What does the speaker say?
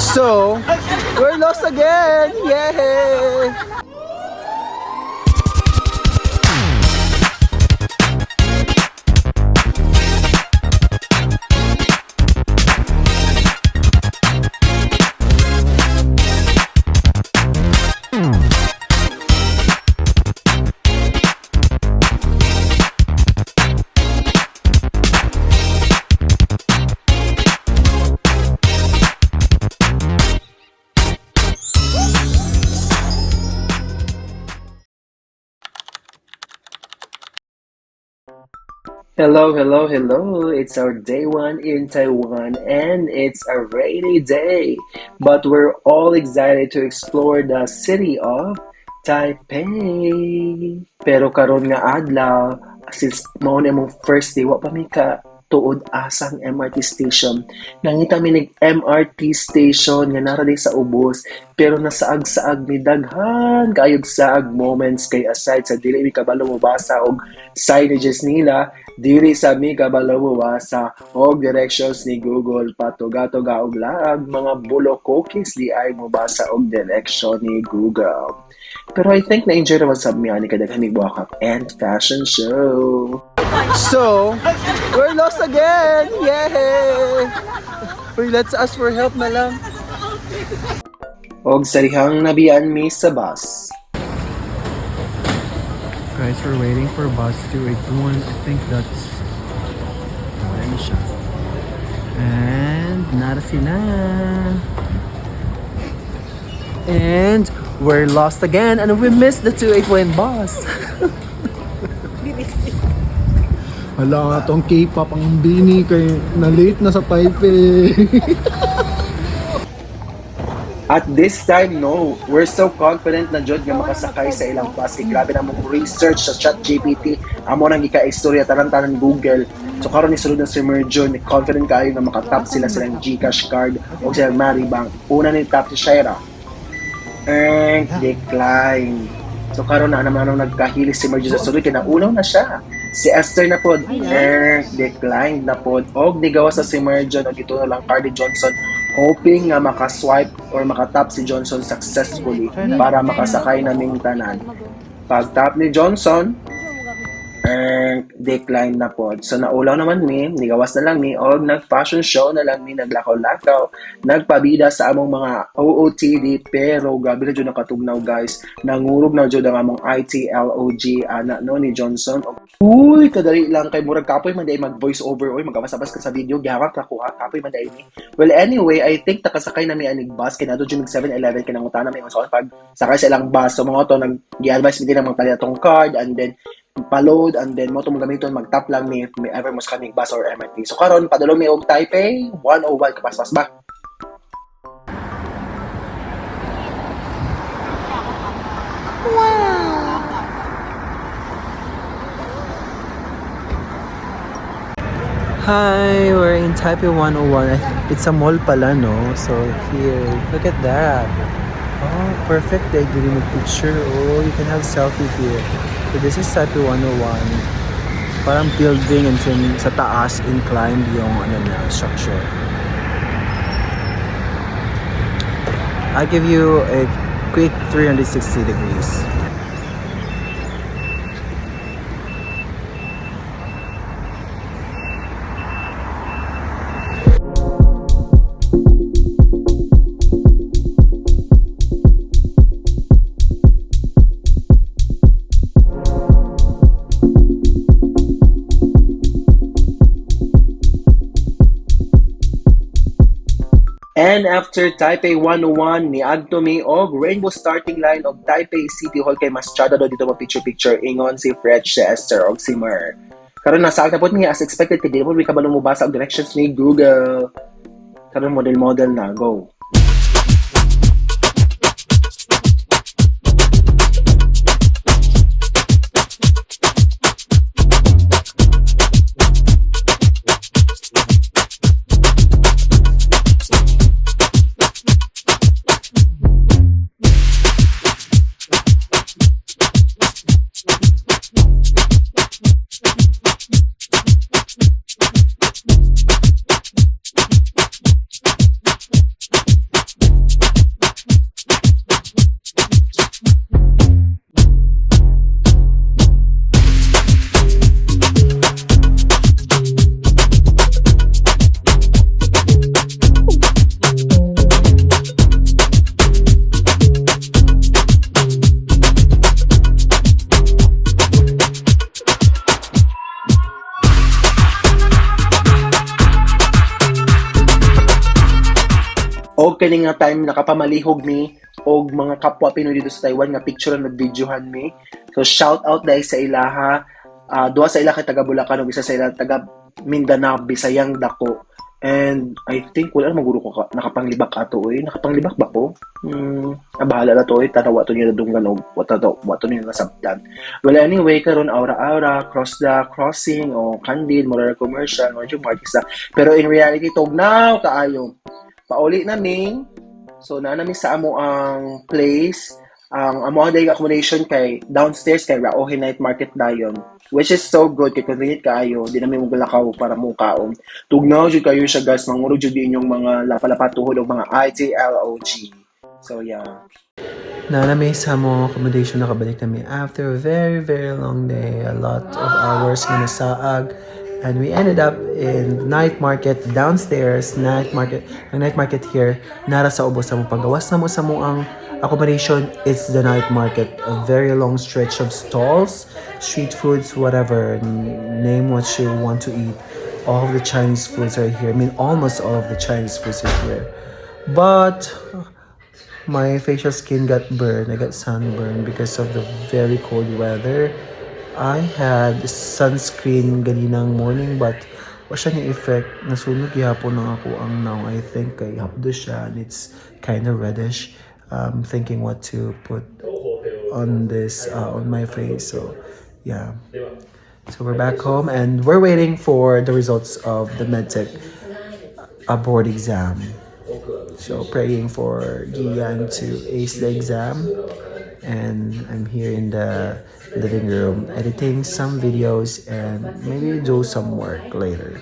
So, we're lost again! Yay! Hello, hello, hello. It's our day one in Taiwan and it's a rainy day. But we're all excited to explore the city of Taipei. Pero karon nga adlaw, since mao na mong first day, wa pa may ka tuod asang MRT station. Nangita mi nig MRT station nga nara di sa ubos, pero nasaag-saag ni daghan kayog saag moments kay aside sa dili mi kabalo mobasa og signages nila, dili sa mi kabalo mobasa og directions ni Google patuga-tuga og laag mga bulo cookies di ay mobasa og direction ni Google. Pero I think na-enjoy naman sa mi ani kadaghan ni walk-up and fashion show. So, we're lost again! Yay! Uy, let's ask for help na lang. Og sarihang nabiyan mi sa bus. Guys, we're waiting for bus 281. I think that's... Ayan siya. And narasi na. And we're lost again and we missed the 281 bus. Hala nga tong K-pop ang bini kay na-late na sa Taipei. At this time, no, we're so confident na jud nga makasakay sa ilang bus. Kay grabe na mong research sa ChatGPT, amo nang ika-istorya tanan-tanan Google. So karon ni sulod na si Merjo, ni confident kayo na makatap silang GCash card o silang Maribank. Una ni tap si Shaira. And decline. So karon na naman nagkahilis si Merjo sa sulod kay naunaw na siya. Si Esther na pod, declined na pod. Og nigawa sa si Merjo na gito na lang card ni Johnson, hoping nga makaswipe or makatap si Johnson successfully para makasakay naming tanan. Pag tap ni Johnson, decline na pod. So naulaw naman mi, nigawas na lang mi, og nag-fashion show na lang mi, naglakaw-lakaw, nagpabida sa among mga OOTD, pero grabe na dyan nakatugnaw guys. Nangurog na dyan ang among ITLOG, anak no ni Johnson. Uy, kadali lang kay murag kapoy man day mag-voice over, oy magabas-abas ka sa video, gihawak ka kuha, kapoy man day ni. Well anyway, I think nakasakay na mi anig bus, kaya nato dyan 7-Eleven, kinangutan na mi on pag sakay sa ilang bus. So mga to, nag-advise mi din ang magpalit atong card, and then pa-load, and then mo itong gamiton, mag-tap lang may ever mas kaming bus or MRT. So karon padulong mi og Taipei 101 kapas-pas ba? Hi, we're in Taipei 101. It's a mall pala, no? So here, look at that. Oh, perfect day getting a picture. Oh, you can have selfie here. So this is Taipei 101. Parang building and then sa taas inclined yung structure. I'll give you a quick 360 degrees. And after Taipei 101, niadto mi og rainbow starting line of Taipei City Hall kay mas chada do dito mo picture ingon si Fred, si Esther og si Mer. Karon nasa agta pod mi as expected kay dili mo kabalo mo basa og directions ni Google. Karon model na go. O kani nga time nakapamalihog mi og mga kapwa Pinoy dito sa Taiwan nga picture na nag-videohan mi. So shout out dahil sa ilaha. Duha sa ila kay taga Bulacan ug isa sa ila taga Mindanao, Bisayang dako. And I think wala namang guro ko nakapanglibak ato oy. Nakapanglibak ba ko? Bahala na to oy. Tanawa to niya dunggan o wato niya nasabtan. Well anyway, karon aura-aura, cross the crossing o candid, moral commercial, or yung markisa. Pero in reality, tugnaw kaayo. Pauli na ming. So na namin sa amo ang place. Ang amo ang accommodation kay downstairs kay Raohe Night Market dayon. Which is so good kay convenient kaayo, di namin maglakaw para mo kaon. Tugnaw jud kayo siya guys, mangurog jud inyong mga lapalapat tuhod og mga ITLOG. So yeah. Nanami sa mo accommodation nakabalik kami after a very very long day, a lot of hours nga nasaag, and we ended up in night market downstairs. Night market here nara sa ubos sa mo paggawas na mo sa mo ang accommodation. It's the night market, a very long stretch of stalls, street foods, whatever, name what you want to eat. All of the Chinese foods are here. I mean, almost all of the Chinese foods are here. But my facial skin got burned. I got sunburned because of the very cold weather. I had sunscreen ganinang morning but wa siya ni effect. Nasunog gihapon ng ako ang now. I think kay hapdo siya and it's kind of reddish. Thinking what to put on this on my face. So yeah. So we're back home and we're waiting for the results of the medtech board exam. So praying for Gian to ace the exam, and I'm here in the living room editing some videos and maybe do some work later.